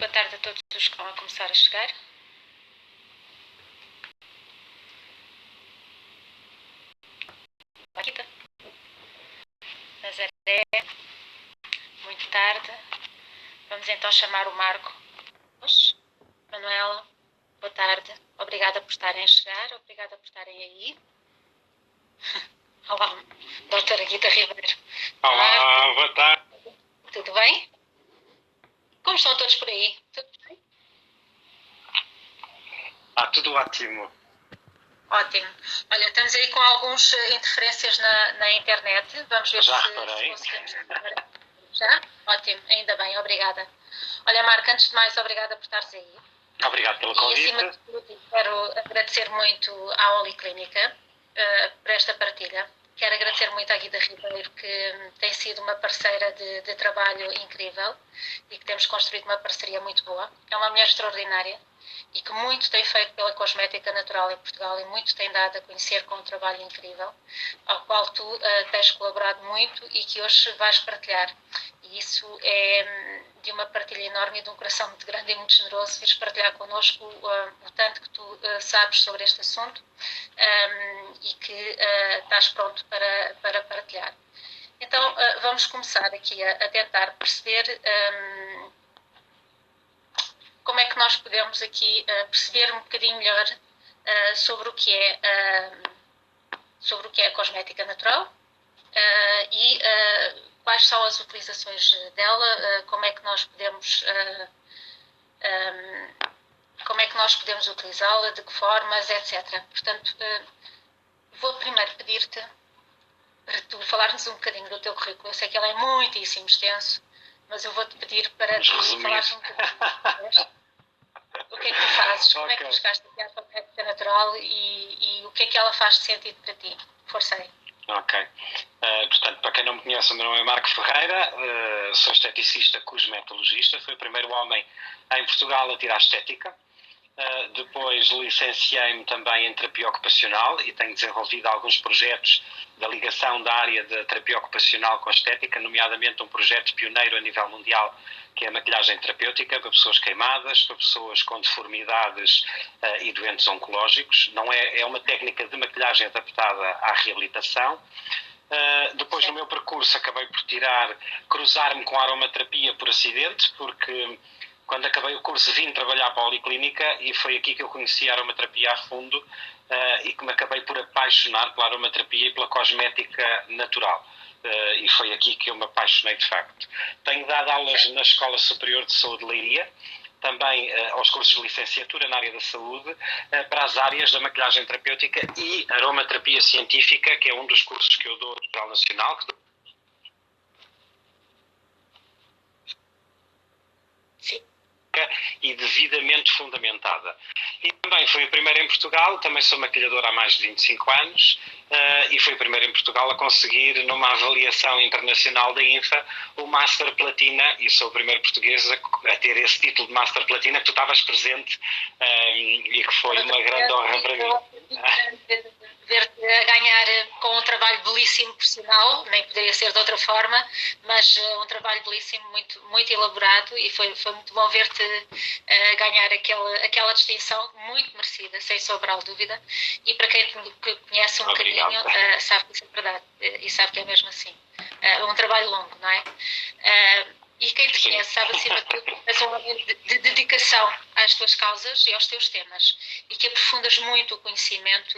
Boa tarde a todos os que estão a começar a chegar. Paquita, Nazaré, muito tarde. Vamos então chamar o Marco. Manuela, boa tarde. Obrigada por estarem a chegar, obrigada por estarem aí. Olá, doutora Guita Ribeiro. Olá, boa tarde. Tudo bem? Como estão todos por aí? Tudo bem? Tudo ótimo. Ótimo. Olha, estamos aí com algumas interferências na internet. Vamos ver se conseguimos. Já? Ótimo, ainda bem, obrigada. Olha, Marco, antes de mais, obrigada por estares aí. Obrigado pelo convite. E acima de tudo, quero agradecer muito à Oliclínica por esta partilha. Quero agradecer muito à Guida Ribeiro, que tem sido uma parceira de trabalho incrível e que temos construído uma parceria muito boa. É uma mulher extraordinária e que muito tem feito pela cosmética natural em Portugal e muito tem dado a conhecer com um trabalho incrível, ao qual tu tens colaborado muito e que hoje vais partilhar. E isso é de uma partilha enorme e de um coração muito grande e muito generoso, vires partilhar connosco o tanto que tu sabes sobre este assunto e que estás pronto para partilhar. Então, vamos começar aqui a tentar perceber como é que nós podemos aqui perceber um bocadinho melhor sobre o que é a cosmética natural e quais são as utilizações dela, como é que nós podemos utilizá-la, de que formas, etc. Portanto, vou primeiro pedir-te para tu falar-nos um bocadinho do teu currículo. Eu sei que ele é muitíssimo extenso, mas eu vou-te pedir para tu falares um bocadinho o que é que tu fazes, como é que tu chegaste aqui à cosmética natural e o que é que ela faz de sentido para ti. Força aí. Ok. Portanto, para quem não me conhece, o meu nome é Marco Ferreira, sou esteticista cosmetologista, fui o primeiro homem em Portugal a tirar estética. Depois licenciei-me também em terapia ocupacional e tenho desenvolvido alguns projetos da ligação da área da terapia ocupacional com a estética, nomeadamente um projeto pioneiro a nível mundial, que é a maquilhagem terapêutica para pessoas queimadas, para pessoas com deformidades e doentes oncológicos. Não é uma técnica de maquilhagem adaptada à reabilitação. Depois, no meu percurso, acabei por cruzar-me com a aromaterapia por acidente, porque quando acabei o curso vim trabalhar para a Oliclínica e foi aqui que eu conheci a aromaterapia a fundo e que me acabei por apaixonar pela aromaterapia e pela cosmética natural. E foi aqui que eu me apaixonei de facto. Tenho dado aulas na Escola Superior de Saúde de Leiria, também aos cursos de licenciatura na área da saúde, para as áreas da maquilhagem terapêutica e aromaterapia científica, que é um dos cursos que eu dou a nível nacional. E devidamente fundamentada. E também fui a primeira em Portugal, também sou maquilhadora há mais de 25 anos, e fui a primeira em Portugal a conseguir, numa avaliação internacional da INFA, o Master Platina, e sou o primeiro português a ter esse título de Master Platina, que tu estavas presente, e que foi uma grande honra para mim. Ver-te a ganhar com um trabalho belíssimo profissional, nem poderia ser de outra forma, mas um trabalho belíssimo, muito, muito elaborado, e foi muito bom ver-te ganhar aquela distinção muito merecida, sem sombra de dúvida, e para quem te conhece um bocadinho, sabe que isso é verdade, e sabe que é mesmo assim. É um trabalho longo, não é? E quem te conhece sabe, acima de tudo, que és um homem de dedicação às tuas causas e aos teus temas e que aprofundas muito o conhecimento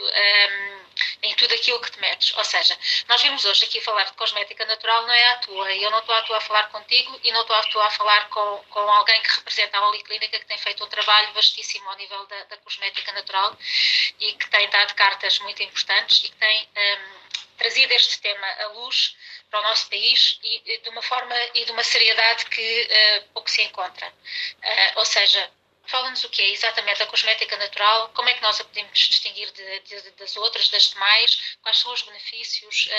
em tudo aquilo que te metes. Ou seja, nós vimos hoje aqui falar de cosmética natural, não é à toa, e eu não estou à toa a falar contigo e não estou à toa a falar com alguém que representa a Oliclínica, que tem feito um trabalho vastíssimo ao nível da cosmética natural e que tem dado cartas muito importantes e que tem trazido este tema à luz para o nosso país e de uma forma e de uma seriedade que pouco se encontra. Ou seja, fala-nos o que é exatamente a cosmética natural, como é que nós a podemos distinguir das outras, das demais, quais são os benefícios,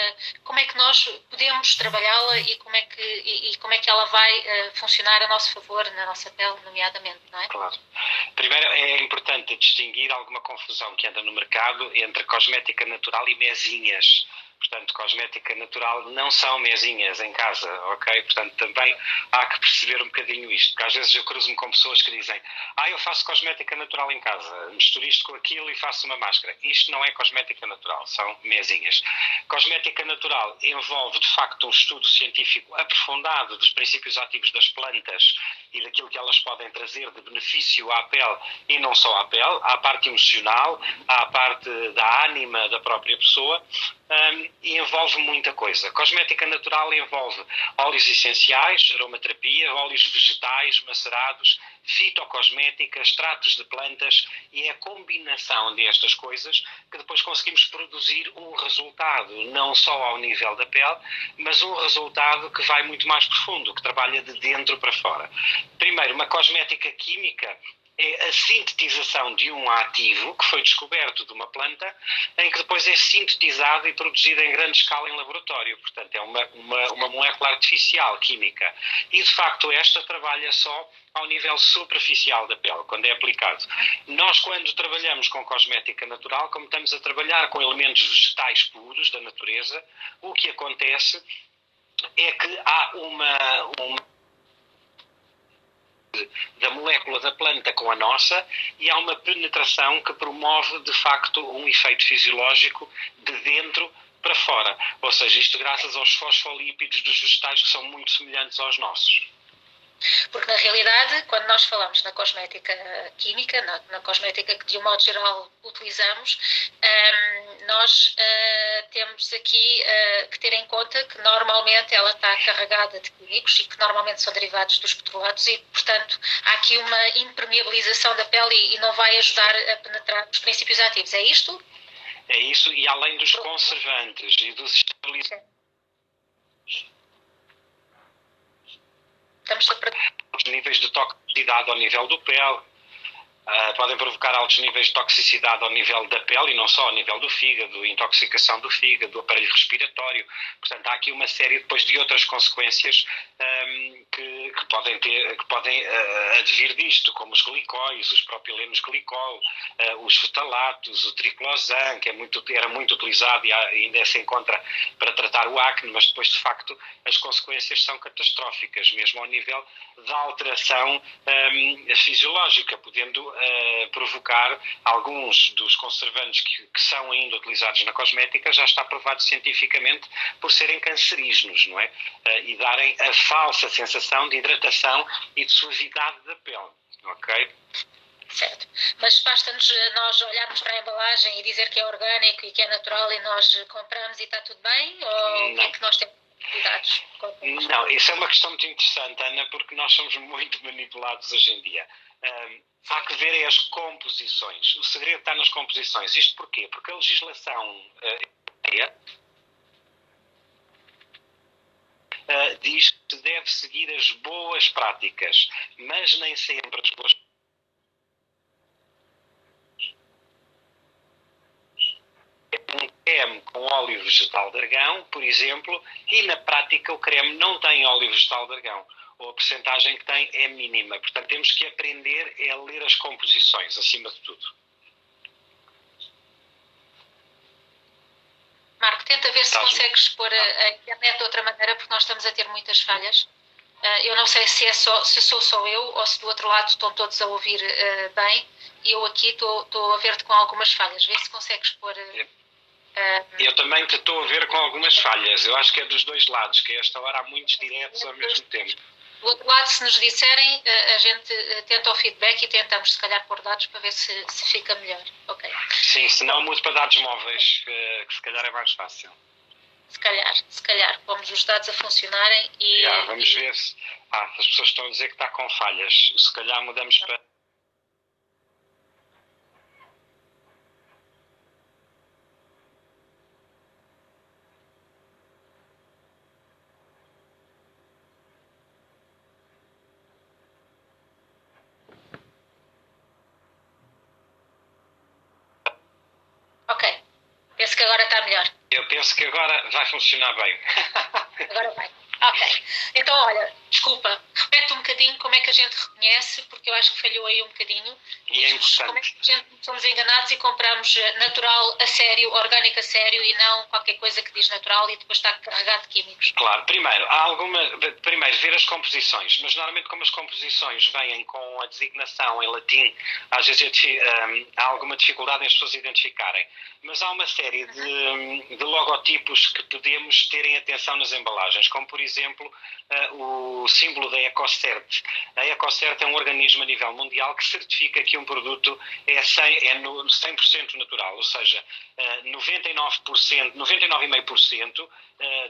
como é que nós podemos trabalhá-la e como é que ela vai funcionar a nosso favor, na nossa pele, nomeadamente, não é? Claro. Primeiro, é importante distinguir alguma confusão que anda no mercado entre cosmética natural e mesinhas. Portanto, cosmética natural não são mesinhas em casa, ok? Portanto, também há que perceber um bocadinho isto, porque às vezes eu cruzo-me com pessoas que dizem eu faço cosmética natural em casa, misturo isto com aquilo e faço uma máscara. Isto não é cosmética natural, são mesinhas. Cosmética natural envolve, de facto, um estudo científico aprofundado dos princípios ativos das plantas e daquilo que elas podem trazer de benefício à pele e não só à pele. Há a parte emocional, há a parte da ânima da própria pessoa, e envolve muita coisa. Cosmética natural envolve óleos essenciais, aromaterapia, óleos vegetais macerados, fitocosmética, extratos de plantas, e é a combinação destas coisas que depois conseguimos produzir um resultado, não só ao nível da pele, mas um resultado que vai muito mais profundo, que trabalha de dentro para fora. Primeiro, uma cosmética química é a sintetização de um ativo que foi descoberto de uma planta, em que depois é sintetizado e produzido em grande escala em laboratório. Portanto, é uma molécula artificial química. E, de facto, esta trabalha só ao nível superficial da pele, quando é aplicado. Nós, quando trabalhamos com cosmética natural, como estamos a trabalhar com elementos vegetais puros da natureza, o que acontece é que há uma da molécula da planta com a nossa, e há uma penetração que promove, de facto, um efeito fisiológico de dentro para fora. Ou seja, isto graças aos fosfolípidos dos vegetais, que são muito semelhantes aos nossos. Porque, na realidade, quando nós falamos na cosmética química, na cosmética que, de um modo geral, utilizamos, nós temos aqui que ter em conta que, normalmente, ela está carregada de químicos e que, normalmente, são derivados dos petrolatos e, portanto, há aqui uma impermeabilização da pele e não vai ajudar a penetrar os princípios ativos. É isto? É isso, e além dos conservantes e dos estabilizadores, os níveis de toxicidade ao nível do pele, podem provocar altos níveis de toxicidade ao nível da pele e não só ao nível do fígado, intoxicação do fígado, do aparelho respiratório. Portanto, há aqui uma série depois de outras consequências que podem advir disto, como os glicóis, os propilenos glicol, os fetalatos, o triclosan, que era muito utilizado e ainda se encontra para tratar o acne, mas depois, de facto, as consequências são catastróficas, mesmo ao nível da alteração fisiológica, podendo provocar alguns dos conservantes que são ainda utilizados na cosmética, já está provado cientificamente por serem cancerígenos, não é? E darem a falsa sensação de hidratação e de suavidade da pele, ok? Certo, mas basta-nos nós olharmos para a embalagem e dizer que é orgânico e que é natural e nós compramos e está tudo bem? Ou o que é que nós temos cuidados? Não, isso é uma questão muito interessante, Ana, porque nós somos muito manipulados hoje em dia. Há que ver as composições. O segredo está nas composições. Isto porquê? Porque a legislação diz que se deve seguir as boas práticas, mas nem sempre as boas um creme com óleo vegetal de argão, por exemplo, e na prática o creme não tem óleo vegetal de argão, ou a percentagem que tem é mínima. Portanto, temos que aprender a ler as composições, acima de tudo. Marco, tenta ver se consegues pôr a internet de outra maneira, porque nós estamos a ter muitas falhas. Eu não sei se sou só eu ou se do outro lado estão todos a ouvir bem. Eu aqui estou a ver-te com algumas falhas. Vê se consegues pôr... Eu também te estou a ver com algumas falhas. Eu acho que é dos dois lados, que a esta hora há muitos diretos ao mesmo tempo. Do outro lado, se nos disserem, a gente tenta o feedback e tentamos, se calhar, pôr dados para ver se fica melhor. Ok. Sim, se não, mudo para dados móveis, que se calhar é mais fácil. Se calhar, pomos os dados a funcionarem e... vamos ver se... as pessoas estão a dizer que está com falhas. Se calhar mudamos para... Ok. Penso que agora está melhor. Eu penso que agora vai funcionar bem. Agora vai. Ok. Então, olha, desculpa, repete um bocadinho como é que a gente reconhece, porque eu acho que falhou aí um bocadinho. E é Como é que importante. a gente somos enganados e compramos natural a sério, orgânico a sério e não qualquer coisa que diz natural e depois está carregado de químicos? Claro, primeiro ver as composições, mas normalmente como as composições vêm com a designação em latim, às vezes há alguma dificuldade em as pessoas identificarem. Mas há uma série de logotipos que podemos ter em atenção nas embalagens, como por exemplo o símbolo da EcoCert. A EcoCert é um organismo a nível mundial que certifica que um produto é 100% natural, ou seja, 99%, 99,5%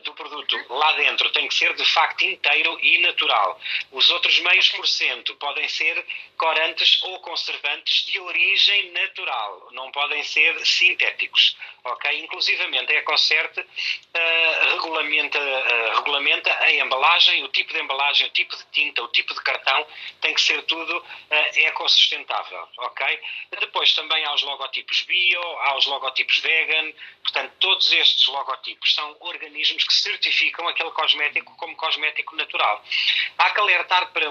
do produto lá dentro tem que ser de facto inteiro e natural. Os outros meios por cento podem ser corantes ou conservantes de origem natural, não podem ser sintéticos. Okay? Inclusivamente a EcoCert regulamenta a embalagem, o tipo de embalagem, o tipo de tinta, o tipo de cartão, tem que ser tudo ecossustentável. Okay? Depois também há os logotipos bio, há os logotipos vegan, portanto todos estes logotipos são organismos que certificam aquele cosmético como cosmético natural. Há que alertar para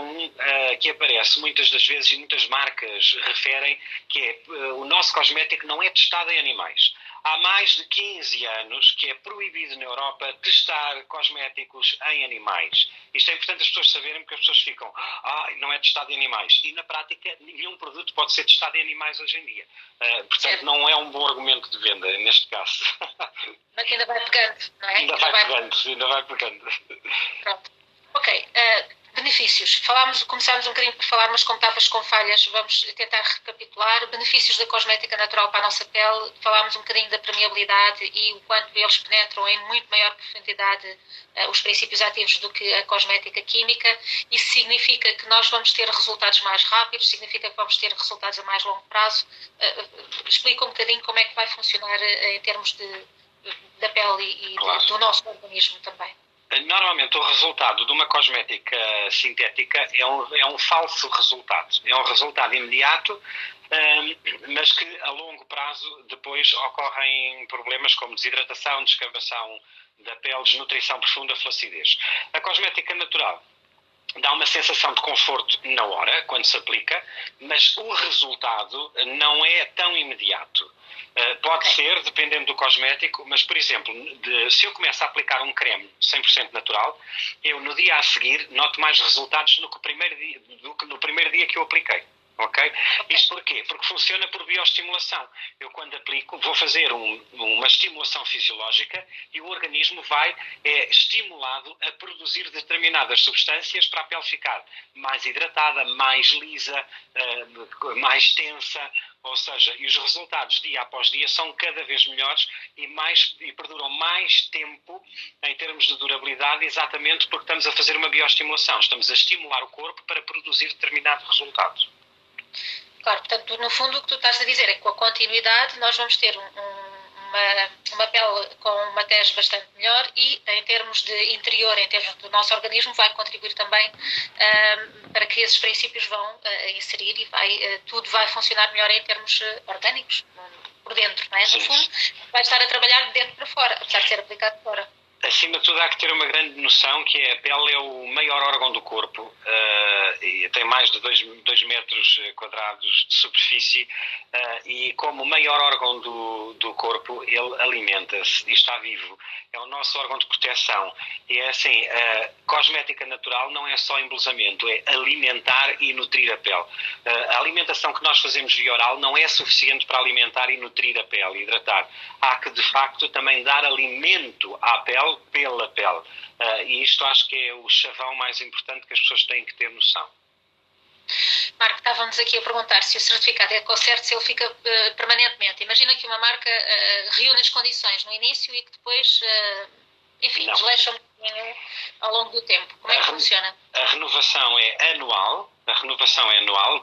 que aparece muitas das vezes e muitas marcas referem, que é o nosso cosmético não é testado em animais. Há mais de 15 anos que é proibido na Europa testar cosméticos em animais. Isto é importante as pessoas saberem, porque as pessoas ficam, não é testado em animais. E na prática, nenhum produto pode ser testado em animais hoje em dia. Portanto, não é um bom argumento de venda, neste caso. Mas ainda vai pegando, não é? Ainda vai pegando. Pronto. Ok. Benefícios. Começámos um bocadinho por falar, mas como estavas com falhas, vamos tentar recapitular. Benefícios da cosmética natural para a nossa pele. Falámos um bocadinho da permeabilidade e o quanto eles penetram em muito maior profundidade os princípios ativos do que a cosmética química. Isso significa que nós vamos ter resultados mais rápidos, significa que vamos ter resultados a mais longo prazo. Explica um bocadinho como é que vai funcionar em termos da pele e claro, do nosso organismo também. Normalmente o resultado de uma cosmética sintética é um falso resultado. É um resultado imediato, mas que a longo prazo depois ocorrem problemas como desidratação, descamação da pele, desnutrição profunda, flacidez. A cosmética natural dá uma sensação de conforto na hora, quando se aplica, mas o resultado não é tão imediato. Pode ser, dependendo do cosmético, mas, por exemplo, se eu começo a aplicar um creme 100% natural, eu no dia a seguir noto mais resultados do que no primeiro dia que eu apliquei. Okay? Isto porquê? Porque funciona por bioestimulação. Eu, quando aplico, vou fazer uma estimulação fisiológica e o organismo é estimulado a produzir determinadas substâncias para a pele ficar mais hidratada, mais lisa, mais tensa. Ou seja, e os resultados dia após dia são cada vez melhores e perduram mais tempo em termos de durabilidade, exatamente porque estamos a fazer uma bioestimulação. Estamos a estimular o corpo para produzir determinado resultado. Claro, portanto, no fundo o que tu estás a dizer é que com a continuidade nós vamos ter uma pele com uma tez bastante melhor e em termos de interior, em termos do nosso organismo, vai contribuir também para que esses princípios vão inserir e tudo vai funcionar melhor em termos orgânicos, por dentro, não é? No fundo, vai estar a trabalhar de dentro para fora, apesar de ser aplicado de fora. Acima de tudo, há que ter uma grande noção que a pele é o maior órgão do corpo e tem mais de 2 metros quadrados de superfície e como o maior órgão do corpo, ele alimenta-se e está vivo. É o nosso órgão de proteção. E é assim, a cosmética natural não é só embelezamento, é alimentar e nutrir a pele. A alimentação que nós fazemos via oral não é suficiente para alimentar e nutrir a pele, hidratar. Há que, de facto, também dar alimento à pele pela pele. E isto acho que é o chavão mais importante que as pessoas têm que ter noção. Marco, estávamos aqui a perguntar se o certificado é EcoCert, se ele fica permanentemente. Imagina que uma marca reúne as condições no início e que depois, enfim, desleixa um bocadinho ao longo do tempo. Como é que funciona? A renovação é anual.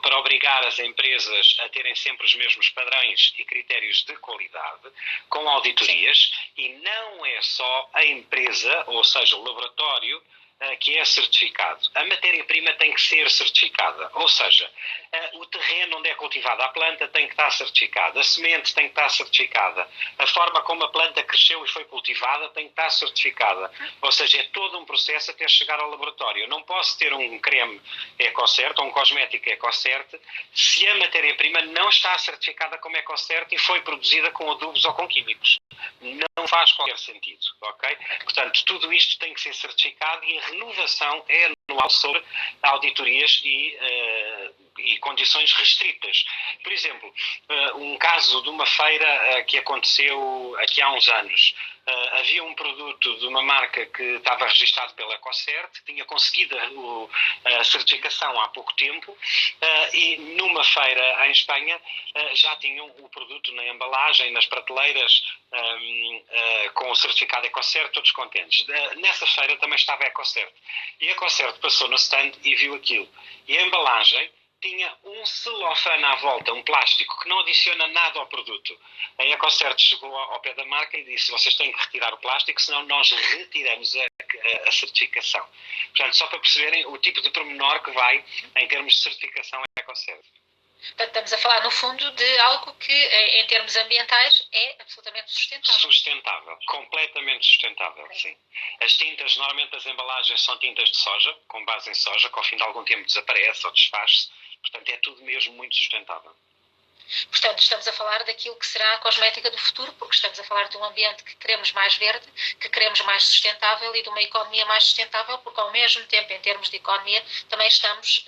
Para obrigar as empresas a terem sempre os mesmos padrões e critérios de qualidade, com auditorias. Sim. E não é só a empresa, ou seja, o laboratório, que é certificado. A matéria-prima tem que ser certificada, ou seja, o terreno onde é cultivada a planta tem que estar certificado, a semente tem que estar certificada, a forma como a planta cresceu e foi cultivada tem que estar certificada. Ou seja, é todo um processo até chegar ao laboratório. Eu não posso ter um creme EcoCert ou um cosmético EcoCert se a matéria-prima não está certificada como EcoCert e foi produzida com adubos ou com químicos. Não faz qualquer sentido, ok? Portanto, tudo isto tem que ser certificado e a renovação é anual sobre auditorias e condições restritas. Por exemplo, um caso de uma feira que aconteceu aqui há uns anos. Havia um produto de uma marca que estava registado pela EcoCert, que tinha conseguido a certificação há pouco tempo, e numa feira em Espanha já tinham o produto na embalagem, nas prateleiras, com o certificado EcoCert, todos contentes. Nessa feira também estava a EcoCert. E a EcoCert passou no stand e viu aquilo. E a embalagem tinha um celofane à volta, um plástico, que não adiciona nada ao produto. A EcoCert chegou ao pé da marca e disse: vocês têm que retirar o plástico, senão nós retiramos a certificação. Portanto, só para perceberem o tipo de pormenor que vai em termos de certificação EcoCert. Portanto, estamos a falar, no fundo, de algo que, em termos ambientais, é absolutamente sustentável. Sustentável, completamente sustentável, sim. As tintas, normalmente as embalagens são tintas de soja, com base em soja, que ao fim de algum tempo desaparece ou desfaz-se. Portanto, é tudo mesmo muito sustentável. Portanto, estamos a falar daquilo que será a cosmética do futuro, porque estamos a falar de um ambiente que queremos mais verde, que queremos mais sustentável e de uma economia mais sustentável, porque ao mesmo tempo, em termos de economia, também estamos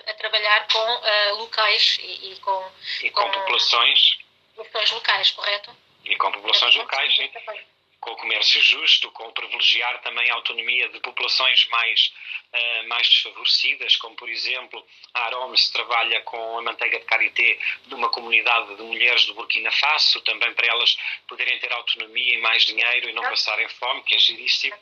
a trabalhar com locais e com populações locais, correto? E com populações locais, sim. Com o comércio justo, com privilegiar também a autonomia de populações mais desfavorecidas, como por exemplo a Aromes trabalha com a manteiga de karité de uma comunidade de mulheres do Burkina Faso, também para elas poderem ter autonomia e mais dinheiro e não passarem fome, que é giríssimo.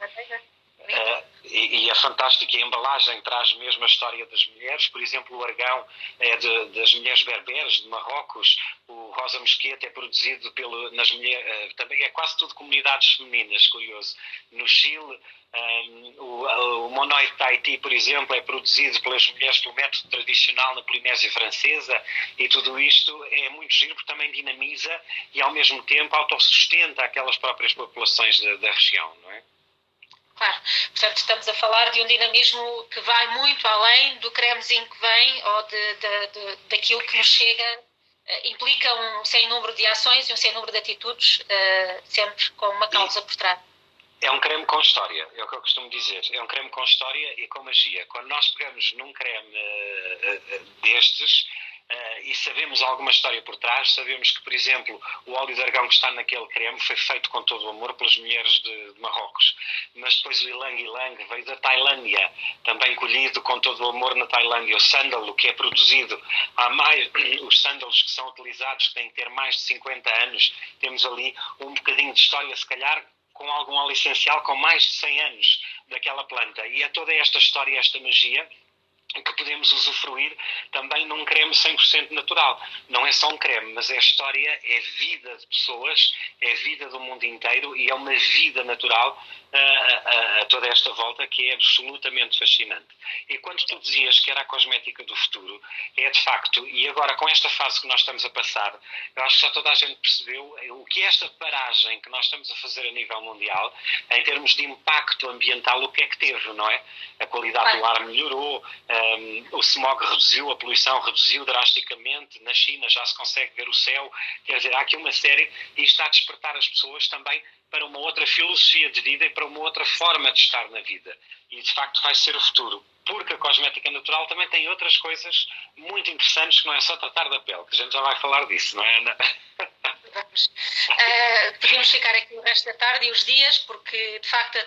E é fantástico, a embalagem traz mesmo a história das mulheres. Por exemplo, o argão é das mulheres berberes de Marrocos, o rosa mosquete é produzido nas mulheres, também é quase tudo comunidades femininas, curioso. No Chile, o Monoi de Tahiti, por exemplo, é produzido pelas mulheres pelo método tradicional na Polinésia Francesa, e tudo isto é muito giro porque também dinamiza e ao mesmo tempo autossustenta aquelas próprias populações da região, não é? Claro, portanto estamos a falar de um dinamismo que vai muito além do cremezinho que vem ou daquilo que nos chega, implica um sem número de ações e um sem número de atitudes, sempre com uma causa por trás. É um creme com história, é o que eu costumo dizer, é um creme com história e com magia. Quando nós pegamos num creme destes, e sabemos alguma história por trás, sabemos que, por exemplo, o óleo de argão que está naquele creme foi feito com todo o amor pelas mulheres de Marrocos, mas depois o ilang-ilang veio da Tailândia, também colhido com todo o amor na Tailândia. O sândalo, que é produzido os sândalos que são utilizados, que têm que ter mais de 50 anos, temos ali um bocadinho de história, se calhar com algum óleo essencial com mais de 100 anos daquela planta, e é toda esta história, esta magia que podemos usufruir também num creme 100% natural. Não é só um creme, mas é história, é vida de pessoas, é vida do mundo inteiro e é uma vida natural a toda esta volta, que é absolutamente fascinante. E quando tu dizias que era a cosmética do futuro, é de facto, e agora com esta fase que nós estamos a passar, eu acho que já toda a gente percebeu o que é esta paragem que nós estamos a fazer a nível mundial, em termos de impacto ambiental, o que é que teve, não é? A qualidade do ar melhorou, o smog reduziu, a poluição reduziu drasticamente, na China já se consegue ver o céu, quer dizer, há aqui uma série, e está a despertar as pessoas também para uma outra filosofia de vida e para uma outra forma de estar na vida. E de facto vai ser o futuro, porque a cosmética natural também tem outras coisas muito interessantes, que não é só tratar da pele, que a gente já vai falar disso, não é, Ana? Vamos. Podíamos ficar aqui o resto da tarde e os dias, porque de facto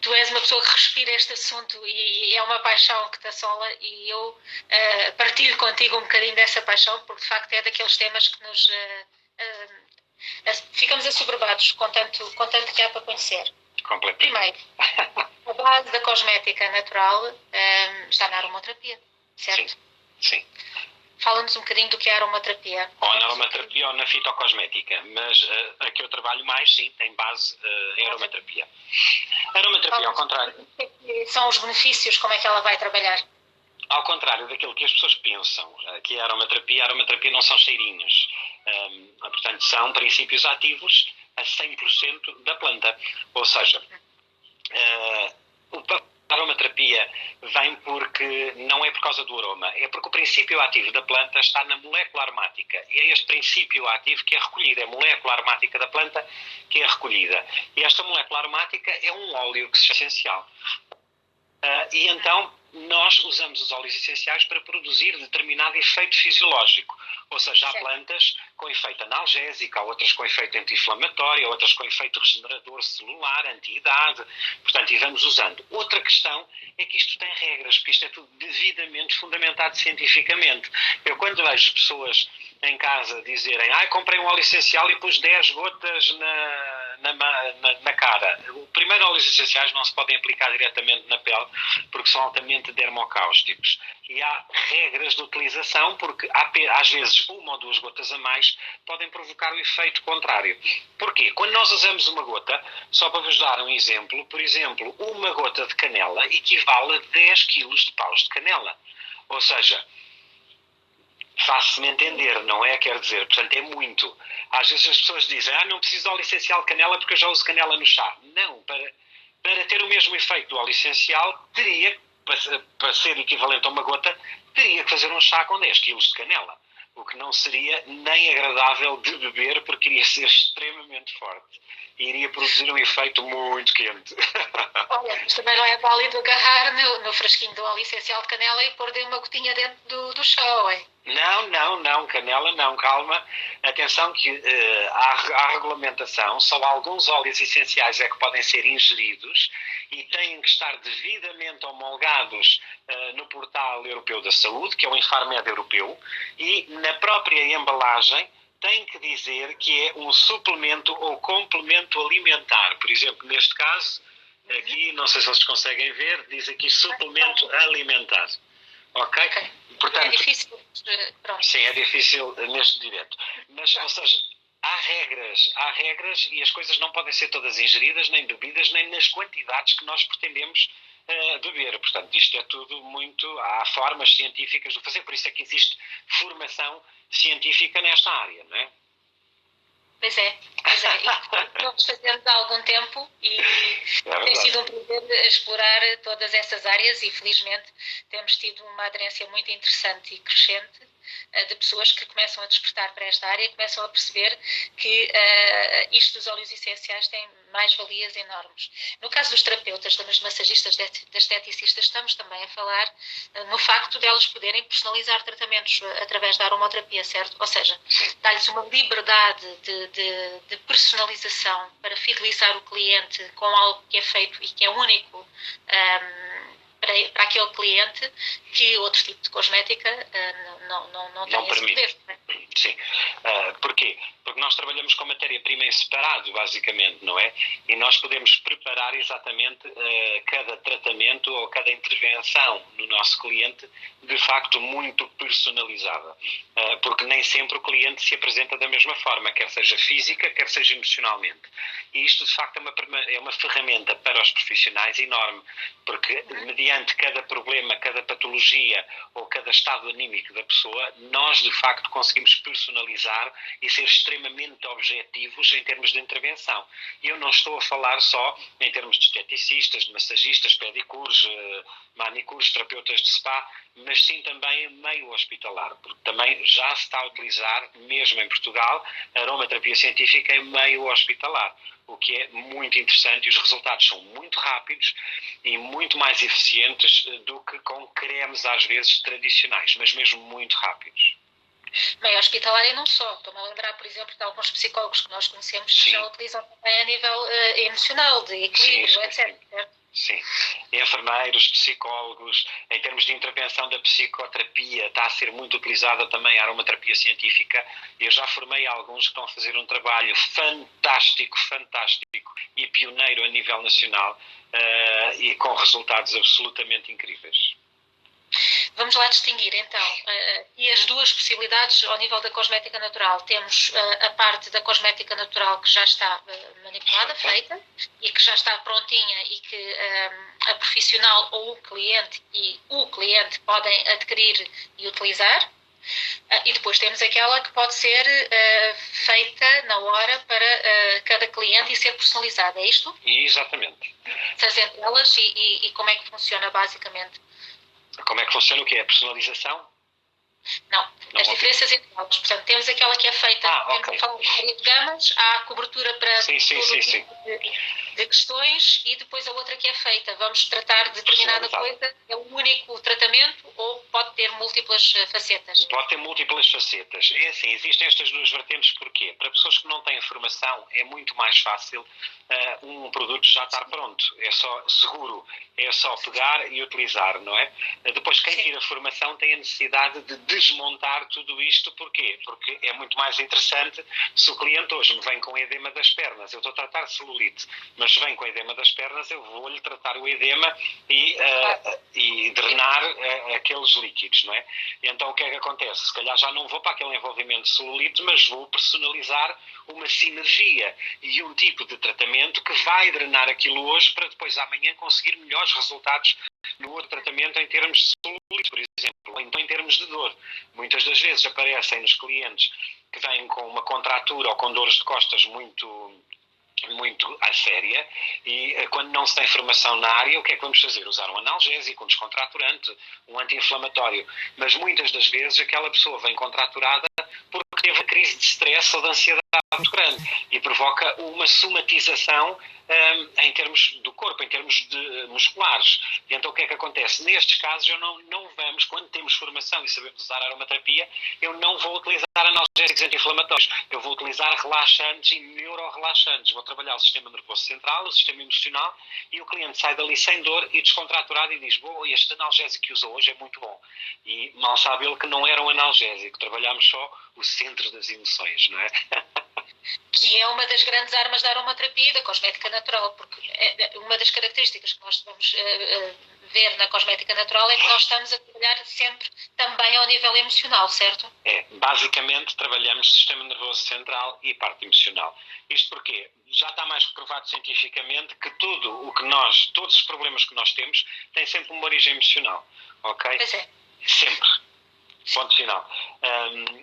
tu és uma pessoa que respira este assunto e é uma paixão que te assola, e eu partilho contigo um bocadinho dessa paixão, porque de facto é daqueles temas que nos ficamos assoberbados com tanto que há para conhecer. Primeiro, a base da cosmética natural está na aromaterapia, certo? Sim. Fala-nos um bocadinho do que é a aromaterapia. Ou na aromaterapia ou na fitocosmética, mas a que eu trabalho mais, sim, tem base em aromaterapia. A aromaterapia, ao contrário... São os benefícios, como é que ela vai trabalhar? Ao contrário daquilo que as pessoas pensam, que é a aromaterapia não são cheirinhos. Portanto, são princípios ativos a 100% da planta. Ou seja, a aromaterapia vem porque não é por causa do aroma, é porque o princípio ativo da planta está na molécula aromática. E é este princípio ativo que é recolhido, é a molécula aromática da planta que é recolhida. E esta molécula aromática é um óleo que se chama essencial. E então nós usamos os óleos essenciais para produzir determinado efeito fisiológico. Ou seja, há plantas com efeito analgésico, há outras com efeito anti-inflamatório, há outras com efeito regenerador celular, anti-idade. Portanto, e vamos usando. Outra questão é que isto tem regras, porque isto é tudo devidamente fundamentado cientificamente. Eu, quando vejo pessoas em casa dizerem comprei um óleo essencial e pus 10 gotas na cara. O primeiro, óleos essenciais não se podem aplicar diretamente na pele porque são altamente dermocáusticos. E há regras de utilização porque às vezes uma ou duas gotas a mais podem provocar o efeito contrário. Porquê? Quando nós usamos uma gota, só para vos dar um exemplo, por exemplo, uma gota de canela equivale a 10 kg de paus de canela. Ou seja, faço-me entender, não é? Quer dizer, portanto, é muito. Às vezes as pessoas dizem, não preciso de óleo essencial de canela porque eu já uso canela no chá. Não, para ter o mesmo efeito do óleo essencial, teria, para ser equivalente a uma gota, teria que fazer um chá com 10 kg de canela. O que não seria nem agradável de beber porque iria ser extremamente forte. E iria produzir um efeito muito quente. Olha, mas também não é válido agarrar no frasquinho do óleo essencial de canela e pôr de uma gotinha dentro do chá, é? Não, canela não, calma. Atenção que há regulamentação, só alguns óleos essenciais é que podem ser ingeridos e têm que estar devidamente homologados no portal europeu da saúde, que é o Infarmed europeu, e na própria embalagem tem que dizer que é um suplemento ou complemento alimentar. Por exemplo, neste caso, aqui, não sei se vocês conseguem ver, diz aqui suplemento alimentar. Ok? Portanto, é difícil. Pronto. Sim, é difícil neste direto. Mas, ou seja, há regras e as coisas não podem ser todas ingeridas, nem bebidas, nem nas quantidades que nós pretendemos beber. Portanto, isto é tudo muito... Há formas científicas de fazer, por isso é que existe formação científica nesta área, não é? Pois é. E nós fazemos há algum tempo e tem sido um prazer explorar todas essas áreas e felizmente temos tido uma aderência muito interessante e crescente de pessoas que começam a despertar para esta área e começam a perceber que isto dos óleos essenciais tem mais-valias enormes. No caso dos terapeutas, dos massagistas, das esteticistas, estamos também a falar no facto de elas poderem personalizar tratamentos através da aromaterapia, certo? Ou seja, dar-lhes uma liberdade de personalização para fidelizar o cliente com algo que é feito e que é único para aquele cliente que outro tipo de cosmética não tem esse poder. Sim. Porquê? Porque nós trabalhamos com matéria-prima em separado, basicamente, não é? E nós podemos preparar exatamente cada tratamento ou cada intervenção no nosso cliente de facto muito personalizada. Porque nem sempre o cliente se apresenta da mesma forma, quer seja física, quer seja emocionalmente. E isto, de facto, é uma ferramenta para os profissionais enorme, porque mediante cada problema, cada patologia ou cada estado anímico da pessoa, nós, de facto, conseguimos personalizar e ser extremamente objetivos em termos de intervenção. E eu não estou a falar só em termos de esteticistas, de massagistas, pedicures, manicures, terapeutas de spa, mas sim também meio hospitalar, porque também já se está a utilizar, mesmo em Portugal, a aromaterapia científica em meio hospitalar, o que é muito interessante e os resultados são muito rápidos e muito mais eficientes do que com cremes às vezes tradicionais, mas mesmo muito rápidos. Meio hospitalar e não só. Estou-me a lembrar, por exemplo, de alguns psicólogos que nós conhecemos que já utilizam também a nível emocional, de equilíbrio, etc. Sim, enfermeiros, psicólogos, em termos de intervenção da psicoterapia, está a ser muito utilizada também a aromaterapia científica. Eu já formei alguns que estão a fazer um trabalho fantástico e pioneiro a nível nacional e com resultados absolutamente incríveis. Vamos lá distinguir, então, e as duas possibilidades ao nível da cosmética natural. Temos a parte da cosmética natural que já está manipulada, feita, e que já está prontinha e que a profissional ou o cliente podem adquirir e utilizar. E depois temos aquela que pode ser feita na hora para cada cliente e ser personalizada, é isto? Exatamente. Fazendo elas e como é que funciona basicamente? Como é que funciona o quê? A personalização? Não, as diferenças entre elas. Portanto, temos aquela que é feita, temos a falar de várias gamas, há cobertura para todo tipo de questões e depois a outra que é feita. Vamos tratar de determinada coisa, é um único tratamento ou pode ter múltiplas facetas? Pode ter múltiplas facetas. É assim, existem estas duas vertentes porquê? Para pessoas que não têm formação é muito mais fácil um produto já estar pronto. É só seguro, é só pegar e utilizar, não é? Depois, quem tira formação tem a necessidade de desmontar tudo isto. Porquê? Porque é muito mais interessante se o cliente hoje me vem com edema das pernas, eu estou a tratar de celulite, mas vem com edema das pernas, eu vou-lhe tratar o edema e drenar aqueles líquidos, não é? E então o que é que acontece? Se calhar já não vou para aquele envolvimento de celulite, mas vou personalizar uma sinergia e um tipo de tratamento que vai drenar aquilo hoje para depois amanhã conseguir melhores resultados no outro tratamento em termos de celulite, por exemplo, ou então em termos de dor. Muitas das vezes aparecem nos clientes que vêm com uma contratura ou com dores de costas muito à séria e quando não se tem formação na área, o que é que vamos fazer? Usar um analgésico, um descontraturante, um anti-inflamatório. Mas muitas das vezes aquela pessoa vem contraturada porque teve uma crise de stress ou de ansiedade muito grande e provoca uma somatização em termos do corpo, em termos de musculares. E então o que é que acontece? Nestes casos não vamos, quando temos formação e sabemos usar aromaterapia, eu não vou utilizar analgésicos anti-inflamatórios, eu vou utilizar relaxantes e neurorelaxantes. Vou trabalhar o sistema nervoso central, o sistema emocional e o cliente sai dali sem dor e descontraturado e diz, este analgésico que usou hoje é muito bom. E mal sabe ele que não era um analgésico, trabalhamos só o centro das emoções, não é? Que é uma das grandes armas da aromaterapia e da cosmética natural, porque uma das características que nós vamos ver na cosmética natural é que nós estamos a trabalhar sempre também ao nível emocional, certo? Basicamente trabalhamos sistema nervoso central e parte emocional. Isto porque já está mais provado cientificamente que todos os problemas que nós temos têm sempre uma origem emocional, ok? Pois é. Sempre. Ponto final.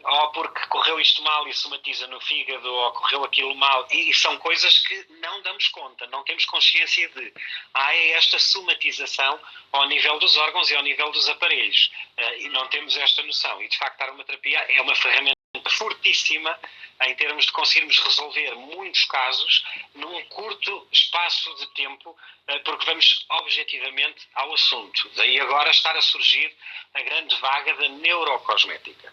Ou porque correu isto mal e somatiza no fígado, ou correu aquilo mal, e são coisas que não damos conta, não temos consciência de. É esta somatização ao nível dos órgãos e ao nível dos aparelhos, e não temos esta noção. E de facto a aromaterapia é uma ferramenta fortíssima em termos de conseguirmos resolver muitos casos num curto espaço de tempo, porque vamos objetivamente ao assunto. Daí agora estar a surgir a grande vaga da neurocosmética.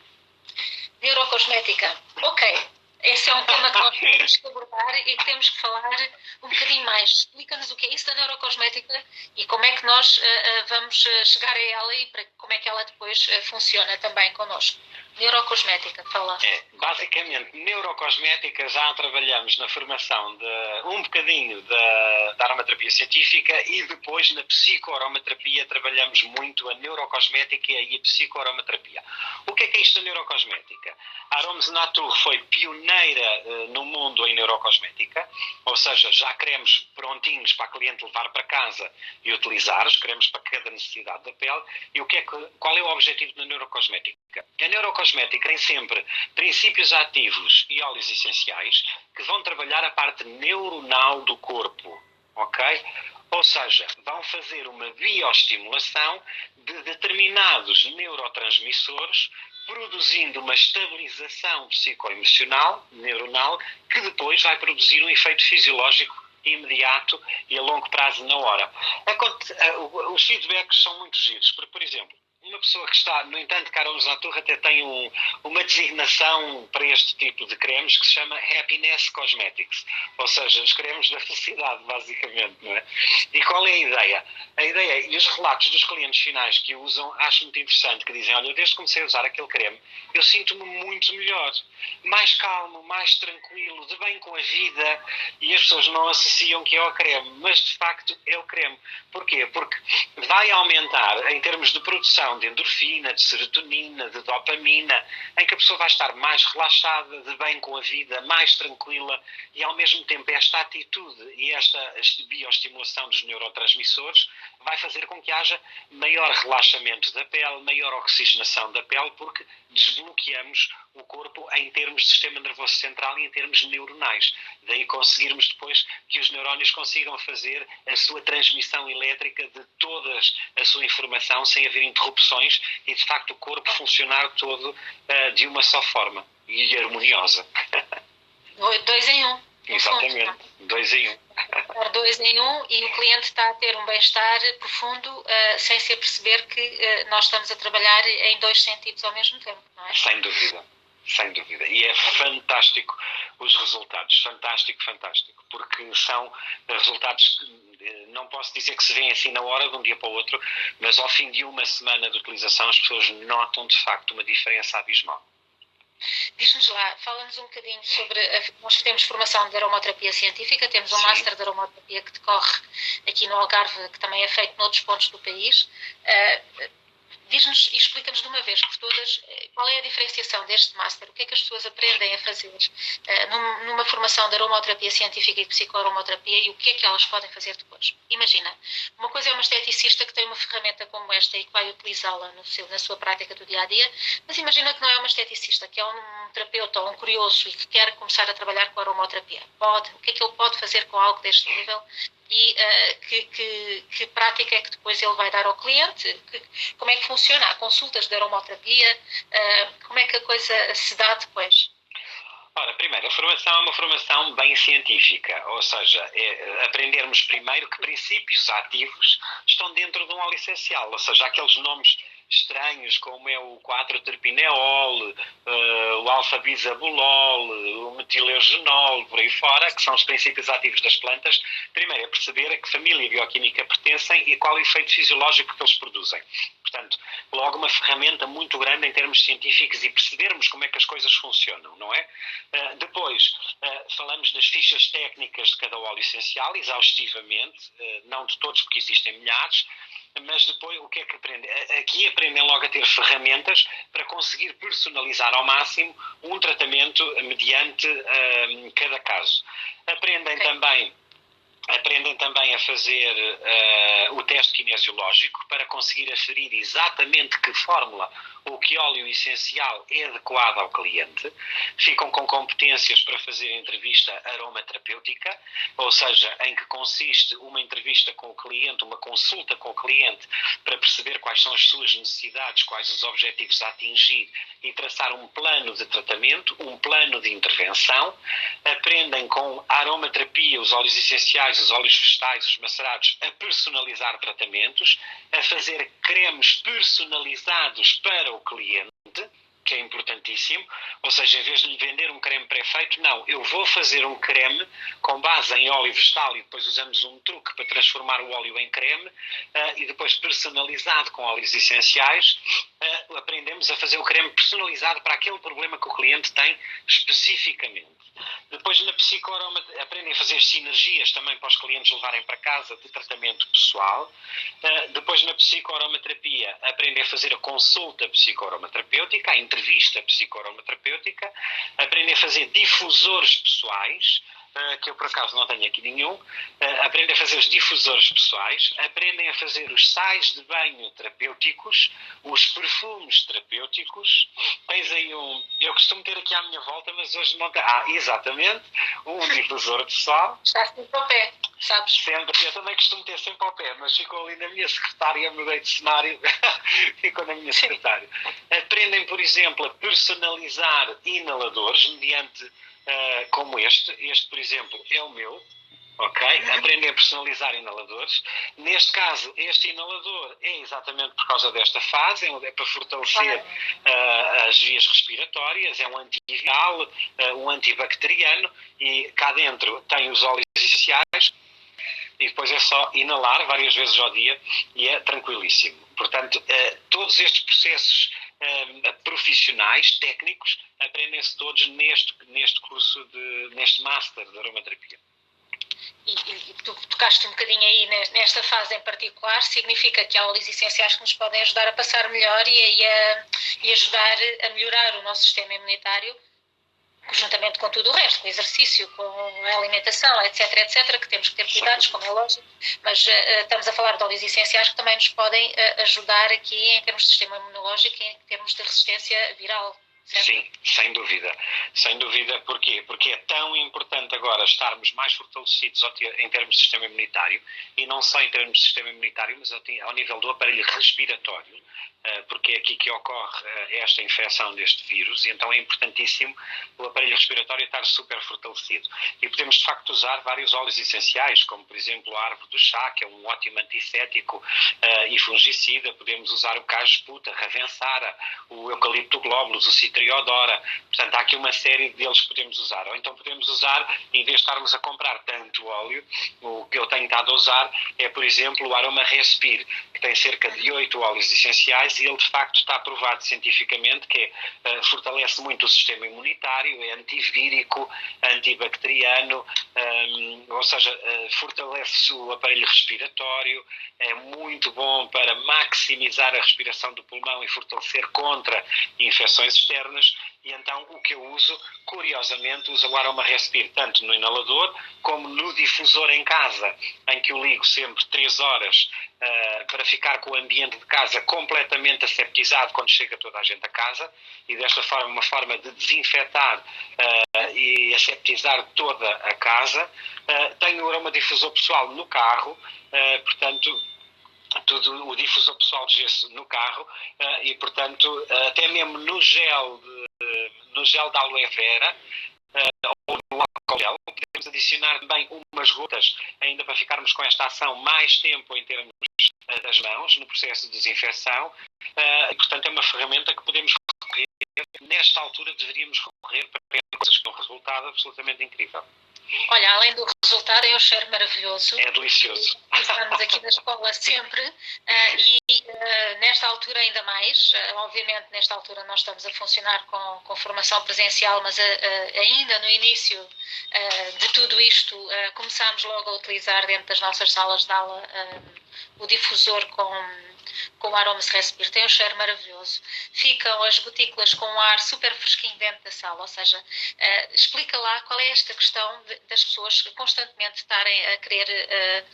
Neurocosmética, ok. Esse é um tema que nós temos que abordar e que temos que falar um bocadinho mais. Explica-nos o que é isso da neurocosmética e como é que nós vamos chegar a ela e como é que ela depois funciona também connosco. Neurocosmética, fala. Basicamente, neurocosmética já trabalhamos na formação um bocadinho da aromaterapia científica e depois na psicoaromaterapia trabalhamos muito a neurocosmética e a psicoaromaterapia. O que é isto da neurocosmética? A Aromes Natur foi pioneira no mundo em neurocosmética, ou seja, já cremes prontinhos para a cliente levar para casa e utilizar, os cremes para cada necessidade da pele. E qual é o objetivo da neurocosmética? A neurocosmética tem sempre princípios ativos e óleos essenciais que vão trabalhar a parte neuronal do corpo, ok? Ou seja, vão fazer uma bioestimulação de determinados neurotransmissores, produzindo uma estabilização psicoemocional, neuronal, que depois vai produzir um efeito fisiológico imediato e a longo prazo na hora. Os feedbacks são muito giros, porque, por exemplo, uma pessoa que está, no entanto, que a Aromes Natur até tem uma designação para este tipo de cremes que se chama Happiness Cosmetics, ou seja, os cremes da felicidade, basicamente, não é? E qual é a ideia? A ideia, e os relatos dos clientes finais que o usam, acho muito interessante, que dizem, olha, desde que comecei a usar aquele creme, eu sinto-me muito melhor, mais calmo, mais tranquilo, de bem com a vida, e as pessoas não associam que é o creme, mas de facto é o creme. Porquê? Porque vai aumentar, em termos de produção liberação de endorfina, de serotonina, de dopamina, em que a pessoa vai estar mais relaxada, de bem com a vida, mais tranquila, e ao mesmo tempo esta atitude e esta bioestimulação dos neurotransmissores vai fazer com que haja maior relaxamento da pele, maior oxigenação da pele, porque desbloqueamos o corpo em termos de sistema nervoso central e em termos neuronais. Daí conseguirmos depois que os neurónios consigam fazer a sua transmissão elétrica de toda a sua informação sem haver interrupções e, de facto, o corpo funcionar todo de uma só forma e harmoniosa. 2 em 1. Exatamente, 2 em 1. 2 em 1 e o cliente está a ter um bem-estar profundo sem se aperceber que nós estamos a trabalhar em 2 sentidos ao mesmo tempo, não é? Sem dúvida, sem dúvida. E é fantástico os resultados, fantástico, fantástico, porque são resultados que não posso dizer que se vêem assim na hora, de um dia para o outro, mas ao fim de uma semana de utilização as pessoas notam de facto uma diferença abismal. Diz-nos lá, fala-nos um bocadinho sobre. Nós temos formação de aromaterapia científica, temos um Master de aromaterapia que decorre aqui no Algarve, que também é feito noutros pontos do país. Diz-nos e explica-nos de uma vez por todas qual é a diferenciação deste Master, o que é que as pessoas aprendem a fazer numa formação de aromaterapia científica e de psicoaromaterapia e o que é que elas podem fazer depois. Imagina, uma coisa é uma esteticista que tem uma ferramenta como esta e que vai utilizá-la na sua prática do dia-a-dia, mas imagina que não é uma esteticista, que é um terapeuta ou um curioso e que quer começar a trabalhar com a aromaterapia. O que é que ele pode fazer com algo deste nível? E que prática é que depois ele vai dar ao cliente, como é que funciona, há consultas de aromaterapia, como é que a coisa se dá depois? Ora, primeiro, a formação é uma formação bem científica, ou seja, aprendermos primeiro que princípios ativos estão dentro de um óleo essencial, ou seja, aqueles nomes estranhos como é o 4-terpineol, o alfa-bisabulol, o metileugenol, por aí fora, que são os princípios ativos das plantas. Primeiro é perceber a que família bioquímica pertencem e qual é o efeito fisiológico que eles produzem. Portanto, logo uma ferramenta muito grande em termos científicos e percebermos como é que as coisas funcionam, não é? Depois, falamos das fichas técnicas de cada óleo essencial, exaustivamente, não de todos porque existem milhares, mas depois o que é que aprendem? Aqui aprendem logo a ter ferramentas para conseguir personalizar ao máximo um tratamento mediante cada caso. Aprendem também a fazer o teste kinesiológico para conseguir aferir exatamente que fórmula ou que óleo essencial é adequado ao cliente. Ficam com competências para fazer entrevista aromaterapêutica, ou seja, em que consiste uma entrevista com o cliente, uma consulta com o cliente para perceber quais são as suas necessidades, quais os objetivos a atingir e traçar um plano de tratamento, um plano de intervenção. Aprendem com a aromaterapia, os óleos essenciais, os óleos vegetais, os macerados, a personalizar tratamentos, a fazer cremes personalizados para o cliente, que é importantíssimo, ou seja, em vez de lhe vender um creme pré-feito, não, eu vou fazer um creme com base em óleo vegetal e depois usamos um truque para transformar o óleo em creme e depois personalizado com óleos essenciais, aprendemos a fazer o creme personalizado para aquele problema que o cliente tem especificamente. Depois na psicoaromaterapia aprendem a fazer sinergias também para os clientes levarem para casa de tratamento pessoal. Depois na psicoaromaterapia aprendem a fazer a consulta psicoaromaterapêutica, a entrevista psicoaromaterapêutica, aprendem a fazer difusores pessoais, que eu por acaso não tenho aqui nenhum, aprendem a fazer os difusores pessoais, aprendem a fazer os sais de banho terapêuticos, os perfumes terapêuticos. Tens aí eu costumo ter aqui à minha volta, mas hoje não tem. Exatamente, um difusor pessoal. Está sempre ao pé, sabes? Sempre, eu também costumo ter sempre ao pé, mas ficou ali na minha secretária, mudei de cenário, ficou na minha secretária. Aprendem, por exemplo, a personalizar inaladores mediante como este, por exemplo, é o meu, ok? Aprendem a personalizar inaladores. Neste caso, este inalador é exatamente por causa desta fase, é para fortalecer as vias respiratórias, é um antiviral, um antibacteriano, e cá dentro tem os óleos essenciais, e depois é só inalar várias vezes ao dia, e é tranquilíssimo. Portanto, todos estes processos profissionais, técnicos, aprendem-se todos neste curso, neste Master de Aromaterapia. e tu tocaste um bocadinho aí nesta fase em particular, significa que há óleos essenciais que nos podem ajudar a passar melhor e ajudar a melhorar o nosso sistema imunitário, juntamente com tudo o resto, com o exercício, com a alimentação, etc, que temos que ter cuidados, como é lógico, mas estamos a falar de óleos essenciais que também nos podem ajudar aqui em termos de sistema imunológico e em termos de resistência viral. Certo? Sim, sem dúvida. Sem dúvida, porquê? Porque é tão importante agora estarmos mais fortalecidos em termos de sistema imunitário, e não só em termos de sistema imunitário, mas ao nível do aparelho respiratório, porque é aqui que ocorre esta infecção deste vírus, e então é importantíssimo o aparelho respiratório estar super fortalecido. E podemos, de facto, usar vários óleos essenciais, como, por exemplo, a árvore do chá, que é um ótimo antissético e fungicida. Podemos usar o caju-puta, ravensara, o eucalipto glóbulos, o citriodora. Portanto, há aqui uma série deles que podemos usar. Ou então podemos usar, em vez de estarmos a comprar tanto óleo, o que eu tenho estado a usar é, por exemplo, o Aroma Respire, que tem cerca de 8 óleos essenciais, e ele, de facto, está provado cientificamente que fortalece muito o sistema imunitário, é antivírico, antibacteriano, ou seja, fortalece o aparelho respiratório, é muito bom para maximizar a respiração do pulmão e fortalecer contra infecções externas. E então o que eu uso, curiosamente, uso o Aroma Respire tanto no inalador como no difusor em casa, em que eu ligo sempre 3 horas para ficar com o ambiente de casa completamente aseptizado quando chega toda a gente a casa, e desta forma uma forma de desinfetar e aseptizar toda a casa. Tenho o aromadifusor pessoal no carro, portanto, tudo o difusor pessoal de gesso no carro, e portanto até mesmo no gel de aloe vera ou no álcool gel, podemos adicionar também umas gotas, ainda para ficarmos com esta ação mais tempo em termos das mãos, no processo de desinfecção, e portanto é uma ferramenta que podemos recorrer. Nesta altura deveríamos recorrer para coisas com um resultado absolutamente incrível. Olha, além do resultado, é um cheiro maravilhoso. É delicioso. Estamos aqui na escola sempre e nesta altura ainda mais. Obviamente, nesta altura nós estamos a funcionar com formação presencial, mas ainda no início de tudo isto, começámos logo a utilizar dentro das nossas salas de aula o difusor com o Aroma Respire. Tem um cheiro maravilhoso. Ficam as gotículas com um ar super fresquinho dentro da sala, ou seja, explica lá qual é esta questão das pessoas constantemente estarem a querer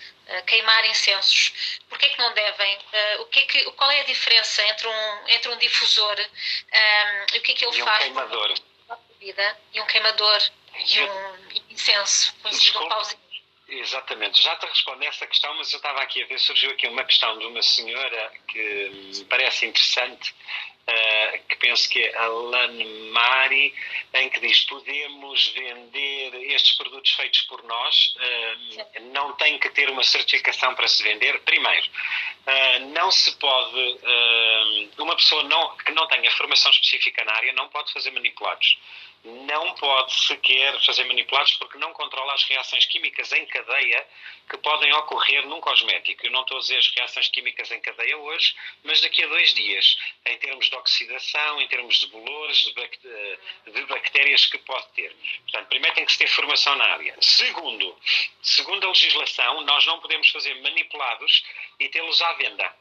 queimar incensos. Porquê é que não devem? Qual é a diferença entre um difusor e o que é que ele faz? Queimador. E um queimador e um incenso, conhecido um pauzinho. Exatamente, já te respondo a essa questão, mas eu estava aqui a ver, surgiu aqui uma questão de uma senhora que me parece interessante, que penso que é a Lane Mari, em que diz: podemos vender estes produtos feitos por nós, não tem que ter uma certificação para se vender. Primeiro, não se pode, uma pessoa que não tenha formação específica na área não pode fazer manipulados. Não pode sequer fazer manipulados porque não controla as reações químicas em cadeia que podem ocorrer num cosmético. Eu não estou a dizer as reações químicas em cadeia hoje, mas daqui a 2 dias, em termos de oxidação, em termos de bolores, de bactérias que pode ter. Portanto, primeiro tem que se ter formação na área. Segundo a legislação, nós não podemos fazer manipulados e tê-los à venda.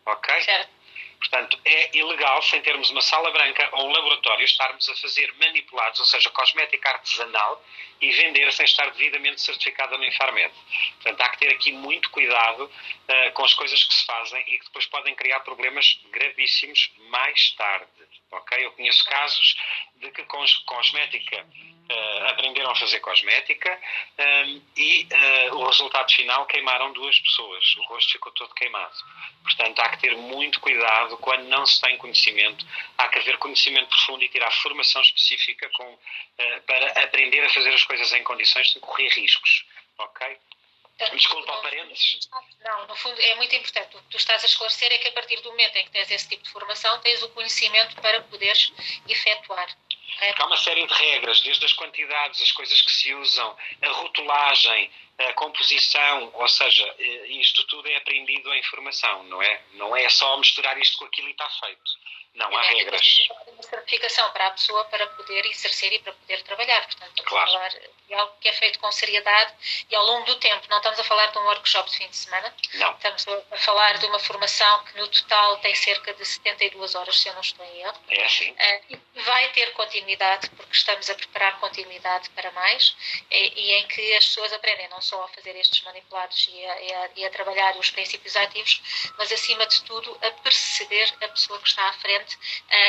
Ok? Certo. Portanto, é ilegal, sem termos uma sala branca ou um laboratório, estarmos a fazer manipulados, ou seja, cosmética artesanal, e vender sem estar devidamente certificada no Infarmed. Portanto, há que ter aqui muito cuidado com as coisas que se fazem e que depois podem criar problemas gravíssimos mais tarde. Okay? Eu conheço casos de que com cosmética aprenderam a fazer cosmética e o resultado final, queimaram 2 pessoas. O rosto ficou todo queimado. Portanto, há que ter muito cuidado quando não se tem conhecimento. Há que haver conhecimento profundo e tirar formação específica para aprender a fazer as coisas em condições de correr riscos. Ok? Desculpa o parênteses. Não, no fundo é muito importante. O que tu estás a esclarecer é que a partir do momento em que tens esse tipo de formação, tens o conhecimento para poderes efetuar. Há uma série de regras, desde as quantidades, as coisas que se usam, a rotulagem, a composição, ou seja, isto tudo é aprendido em formação, não é? Não é só misturar isto com aquilo e está feito. Não, há regras. certificação para a pessoa para poder exercer e para poder trabalhar. Portanto, estamos Claro. a falar de algo que é feito com seriedade e ao longo do tempo. Não estamos a falar de um workshop de fim de semana. Não. Estamos a falar de uma formação que no total tem cerca de 72 horas, se eu não estou em erro. É assim. E vai ter continuidade, porque estamos a preparar continuidade para mais, e em que as pessoas aprendem não só a fazer estes manipulados e a trabalhar os princípios ativos, mas acima de tudo a perceber a pessoa que está à frente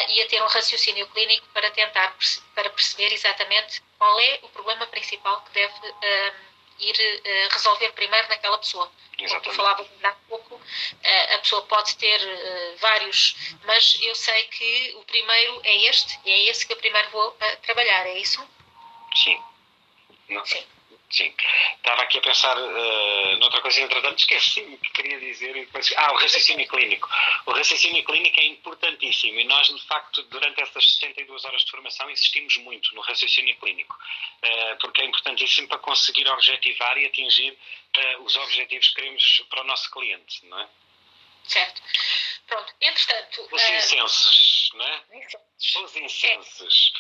e a ter um raciocínio clínico para tentar perceber exatamente qual é o problema principal que deve ir resolver primeiro naquela pessoa. Como tu falavas há pouco, a pessoa pode ter vários, mas eu sei que o primeiro é este, e é esse que eu primeiro vou trabalhar, é isso? Sim. Não. Sim. Sim. Estava aqui a pensar noutra coisa, entretanto esqueci-me que queria dizer. E depois, o raciocínio clínico. O raciocínio clínico é importantíssimo e nós, de facto, durante essas 72 horas de formação, insistimos muito no raciocínio clínico, porque é importantíssimo para conseguir objetivar e atingir os objetivos que queremos para o nosso cliente, não é? Certo. Pronto, entretanto... Os incensos, não é? Os incensos.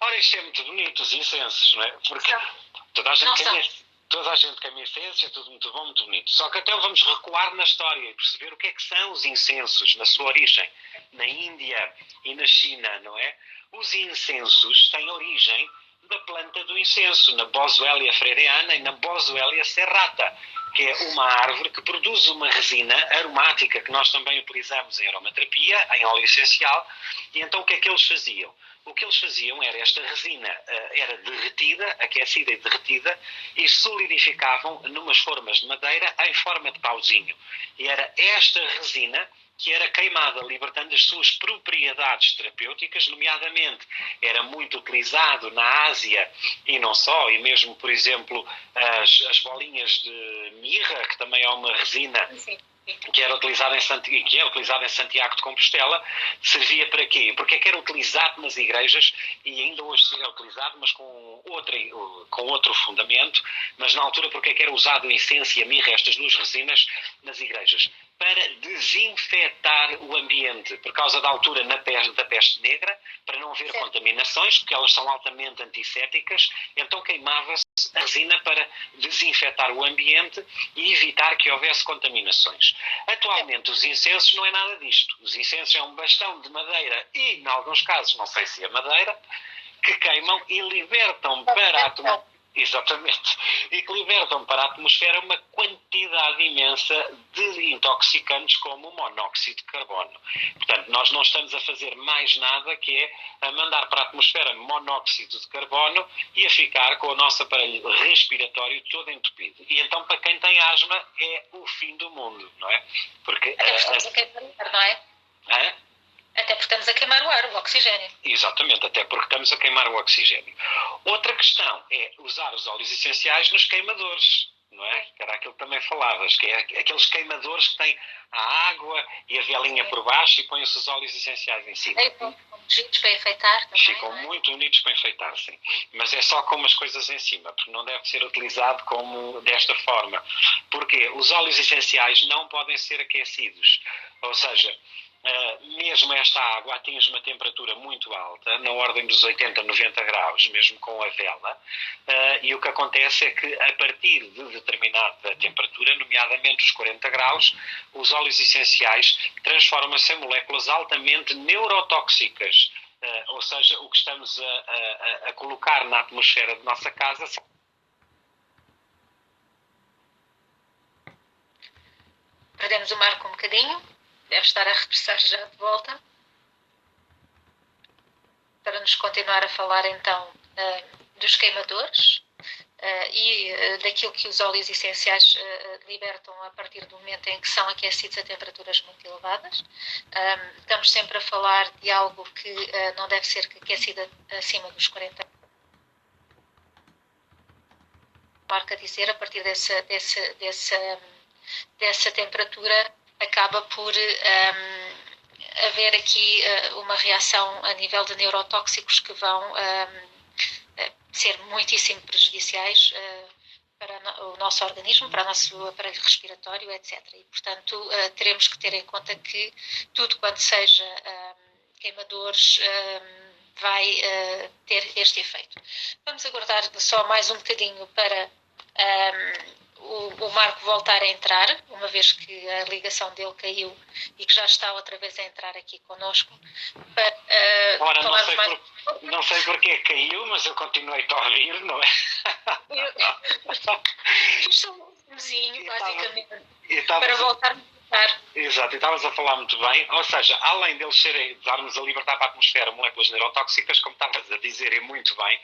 Ora, isto é muito bonito, os incensos, não é? Porque toda a gente quer incensos, é tudo muito bom, muito bonito. Só que até vamos recuar na história e perceber o que é que são os incensos na sua origem. Na Índia e na China, não é? Os incensos têm origem da planta do incenso, na Boswellia freriana e na Boswellia serrata, que é uma árvore que produz uma resina aromática que nós também utilizamos em aromaterapia, em óleo essencial. E então o que é que eles faziam? O que eles faziam era esta resina era derretida, aquecida e derretida, e solidificavam numas formas de madeira em forma de pauzinho. E era esta resina que era queimada, libertando as suas propriedades terapêuticas, nomeadamente era muito utilizado na Ásia e não só, e mesmo, por exemplo, as bolinhas de mirra, que também é uma resina que era utilizada em Santiago de Compostela, servia para quê? Porque é que era utilizado nas igrejas e ainda hoje é utilizado, mas com outro fundamento, mas na altura porque é que era usado o incenso e a mirra, estas duas resinas, nas igrejas? Para desinfetar o ambiente, por causa da altura da peste negra, para não haver contaminações, porque elas são altamente antissépticas, então queimava-se a resina para desinfetar o ambiente e evitar que houvesse contaminações. Atualmente os incensos não é nada disto. Os incensos é um bastão de madeira e, em alguns casos, não sei se é madeira, que queimam e libertam para a atmosfera. Exatamente. E que libertam para a atmosfera uma quantidade imensa de intoxicantes como o monóxido de carbono. Portanto, nós não estamos a fazer mais nada que é a mandar para a atmosfera monóxido de carbono e a ficar com o nosso aparelho respiratório todo entupido. E então, para quem tem asma, é o fim do mundo, não é? Porque estamos a queimar, não é? Até porque estamos a queimar o ar, o oxigênio. Exatamente, até porque estamos a queimar o oxigênio. Outra questão é usar os óleos essenciais nos queimadores, não é? Que era aquilo que também falavas, que é aqueles queimadores que têm a água e a velinha por baixo e põem-se os óleos essenciais em cima. Ficam bonitos para enfeitar também. Ficam muito bonitos para enfeitar, sim. Mas é só com umas coisas em cima, porque não deve ser utilizado desta forma. Porquê? Os óleos essenciais não podem ser aquecidos. Ou seja, mesmo esta água atinge uma temperatura muito alta, na ordem dos 80, 90 graus, mesmo com a vela, e o que acontece é que a partir de determinada temperatura, nomeadamente os 40 graus, os óleos essenciais transformam-se em moléculas altamente neurotóxicas, ou seja, o que estamos a colocar na atmosfera de nossa casa. Perdemos o Marco um bocadinho. Deve estar a regressar já de volta. Para nos continuar a falar então dos queimadores e daquilo que os óleos essenciais libertam a partir do momento em que são aquecidos a temperaturas muito elevadas. Estamos sempre a falar de algo que não deve ser aquecido acima dos 40. Marca dizer, a partir dessa temperatura acaba por haver aqui uma reação a nível de neurotóxicos que vão ser muitíssimo prejudiciais para o nosso organismo, para o nosso aparelho respiratório, etc. E, portanto, teremos que ter em conta que tudo quanto seja queimadores vai ter este efeito. Vamos aguardar só mais um bocadinho para o Marco voltar a entrar, uma vez que a ligação dele caiu e que já está outra vez a entrar aqui connosco. Ora, não sei porque caiu, mas eu continuei a ouvir, não é? Isto é um vizinho, basicamente, para voltar a voltar. Exato, e estavas a falar muito bem, ou seja, além deles darmos a libertar para a atmosfera moléculas neurotóxicas, como estavas a dizer, e muito bem,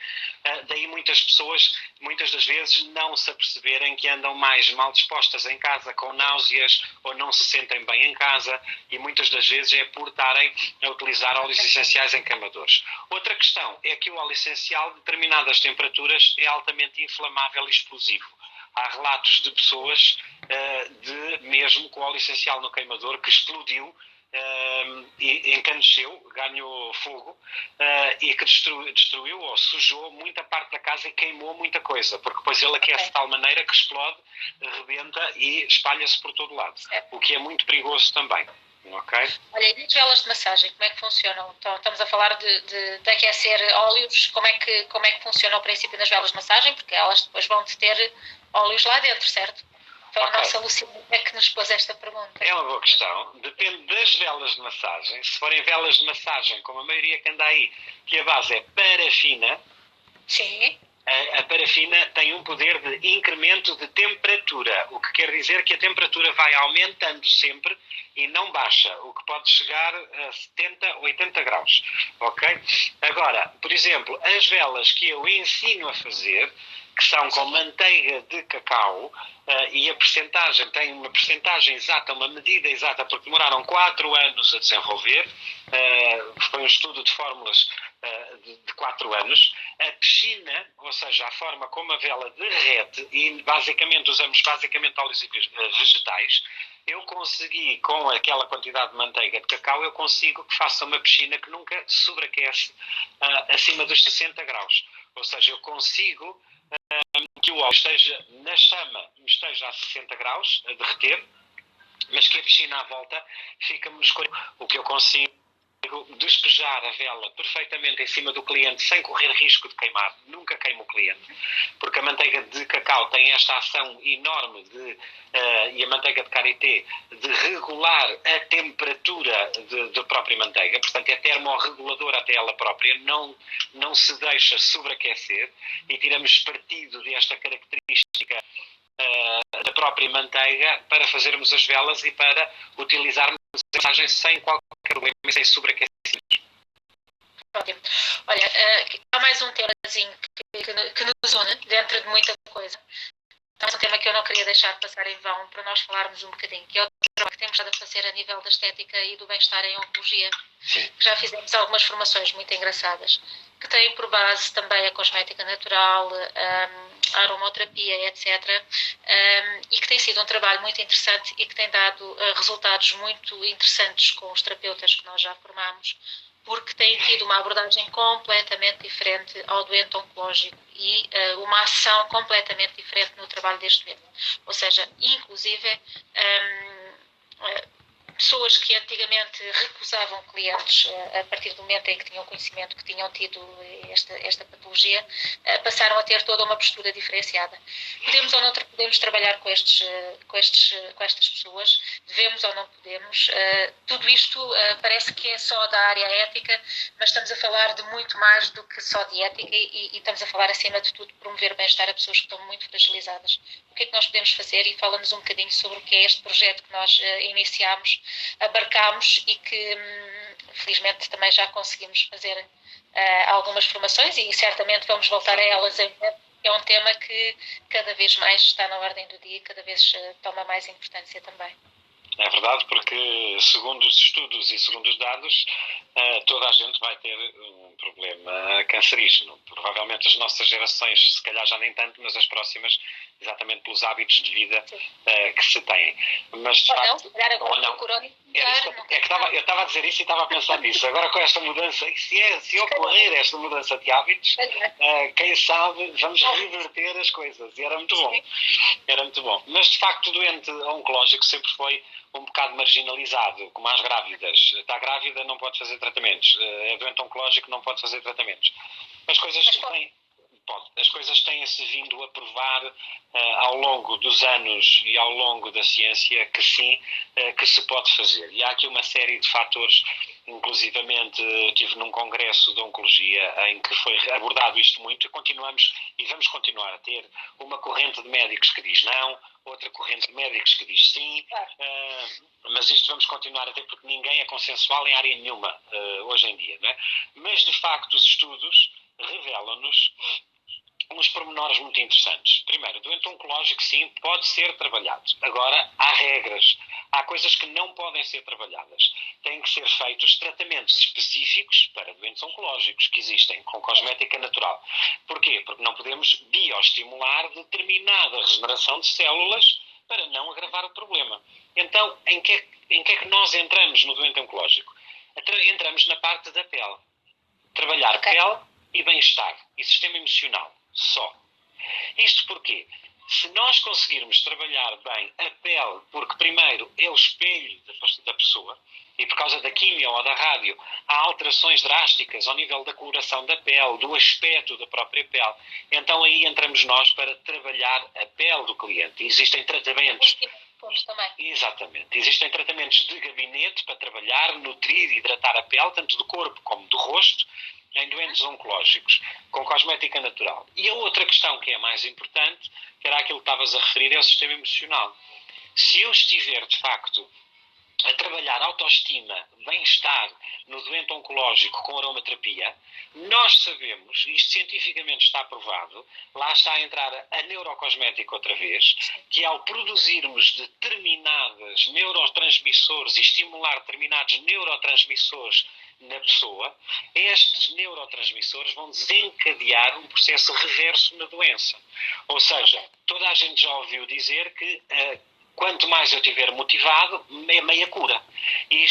daí muitas pessoas, muitas das vezes, não se aperceberem que andam mais mal dispostas em casa, com náuseas, ou não se sentem bem em casa, e muitas das vezes é por estarem a utilizar óleos essenciais em queimadores. Outra questão é que o óleo essencial, a determinadas temperaturas, é altamente inflamável e explosivo. Há relatos de pessoas, mesmo com óleo essencial no queimador, que explodiu e encandeceu, ganhou fogo e que destruiu ou sujou muita parte da casa e queimou muita coisa, porque depois ele aquece de tal maneira que explode, rebenta e espalha-se por todo lado, o que é muito perigoso também. Okay. Olha, e as velas de massagem, como é que funcionam? Então, estamos a falar de aquecer óleos, como é que funciona o princípio das velas de massagem? Porque elas depois vão ter óleos lá dentro, certo? Foi a nossa Luciana que nos pôs esta pergunta. É uma boa questão. Depende das velas de massagem. Se forem velas de massagem, como a maioria que anda aí, que a base é parafina, sim. A parafina tem um poder de incremento de temperatura, o que quer dizer que a temperatura vai aumentando sempre e não baixa, o que pode chegar a 70, 80 graus, ok? Agora, por exemplo, as velas que eu ensino a fazer, que são com manteiga de cacau, e a percentagem tem uma percentagem exata, uma medida exata, porque demoraram 4 anos a desenvolver, foi um estudo de fórmulas de 4 anos. A piscina, ou seja, a forma como a vela derrete, e basicamente usamos óleos vegetais, eu consegui, com aquela quantidade de manteiga de cacau, eu consigo que faça uma piscina que nunca sobreaquece acima dos 60 graus. Ou seja, eu consigo que o óleo esteja na chama, esteja a 60 graus, a derreter, mas que a piscina à volta fica-me nos 40. O que eu consigo despejar a vela perfeitamente em cima do cliente sem correr risco de queimar. Nunca queimo o cliente, porque a manteiga de cacau tem esta ação enorme e a manteiga de karité de regular a temperatura da própria manteiga, portanto é termorreguladora até ela própria, não se deixa sobreaquecer, e tiramos partido desta característica da própria manteiga para fazermos as velas e para utilizarmos a massagem sem qualquer problema e sem sobreaquecimento. Ótimo. Olha, há mais um temazinho que nos une dentro de muita coisa. Há mais um tema que eu não queria deixar de passar em vão para nós falarmos um bocadinho, que é o trabalho que temos estado a fazer a nível da estética e do bem-estar em oncologia. Sim. Já fizemos algumas formações muito engraçadas, que têm por base também a cosmética natural, a aromaterapia, etc. E que tem sido um trabalho muito interessante e que tem dado resultados muito interessantes com os terapeutas que nós já formamos, porque têm tido uma abordagem completamente diferente ao doente oncológico e uma ação completamente diferente no trabalho deste doente. Ou seja, inclusive pessoas que antigamente recusavam clientes a partir do momento em que tinham conhecimento que tinham tido esta patologia, passaram a ter toda uma postura diferenciada. Podemos ou não podemos trabalhar com estas pessoas? Devemos ou não podemos? Tudo isto parece que é só da área ética, mas estamos a falar de muito mais do que só de ética e estamos a falar, acima de tudo, de promover o bem-estar a pessoas que estão muito fragilizadas. O que é que nós podemos fazer? E fala-nos um bocadinho sobre o que é este projeto que nós iniciámos, abarcámos e que felizmente também já conseguimos fazer algumas formações e certamente vamos voltar a elas em breve. É um tema que cada vez mais está na ordem do dia e cada vez toma mais importância também. É verdade, porque segundo os estudos e segundo os dados, toda a gente vai ter um problema cancerígeno. Provavelmente as nossas gerações, se calhar já nem tanto, mas as próximas, exatamente pelos hábitos de vida que se têm. Mas, de ou facto, não, se calhar agora com o crónico, eu estava a dizer isso e estava a pensar nisso. Agora com esta mudança, se ocorrer esta mudança de hábitos, quem sabe vamos reverter as coisas. E era muito bom. Era muito bom. Mas de facto o doente oncológico sempre foi um bocado marginalizado, como as grávidas. Está grávida, não pode fazer tratamentos. É doente oncológico, não pode fazer tratamentos. As coisas têm-se vindo a provar ao longo dos anos e ao longo da ciência que sim, que se pode fazer. E há aqui uma série de fatores, inclusivamente estive num congresso de oncologia em que foi abordado isto muito e vamos continuar a ter uma corrente de médicos que diz não, outra corrente de médicos que diz sim, mas isto vamos continuar a ter porque ninguém é consensual em área nenhuma hoje em dia, não é? Mas de facto os estudos revelam-nos uns pormenores muito interessantes. Primeiro, doente oncológico, sim, pode ser trabalhado. Agora, há regras. Há coisas que não podem ser trabalhadas. Têm que ser feitos tratamentos específicos para doentes oncológicos que existem, com cosmética natural. Porquê? Porque não podemos bioestimular determinada regeneração de células para não agravar o problema. Então, em que é que nós entramos no doente oncológico? Entramos na parte da pele. Trabalhar pele e bem-estar e sistema emocional. Só. Isto porquê? Se nós conseguirmos trabalhar bem a pele, porque primeiro é o espelho da pessoa, e por causa da quimio ou da rádio há alterações drásticas ao nível da coloração da pele, do aspecto da própria pele, então aí entramos nós para trabalhar a pele do cliente. Existem tratamentos... também. Exatamente. Existem tratamentos de gabinete para trabalhar, nutrir e hidratar a pele, tanto do corpo como do rosto, em doentes oncológicos, com cosmética natural. E a outra questão que é mais importante, que era aquilo que estavas a referir, é o sistema emocional. Se eu estiver, de facto, a trabalhar autoestima, bem-estar no doente oncológico com aromaterapia, nós sabemos, isto cientificamente está provado, lá está a entrar a neurocosmética outra vez, que ao produzirmos determinados neurotransmissores e estimular determinados neurotransmissores na pessoa, estes neurotransmissores vão desencadear um processo reverso na doença. Ou seja, toda a gente já ouviu dizer que quanto mais eu estiver motivado, é meia cura. E isto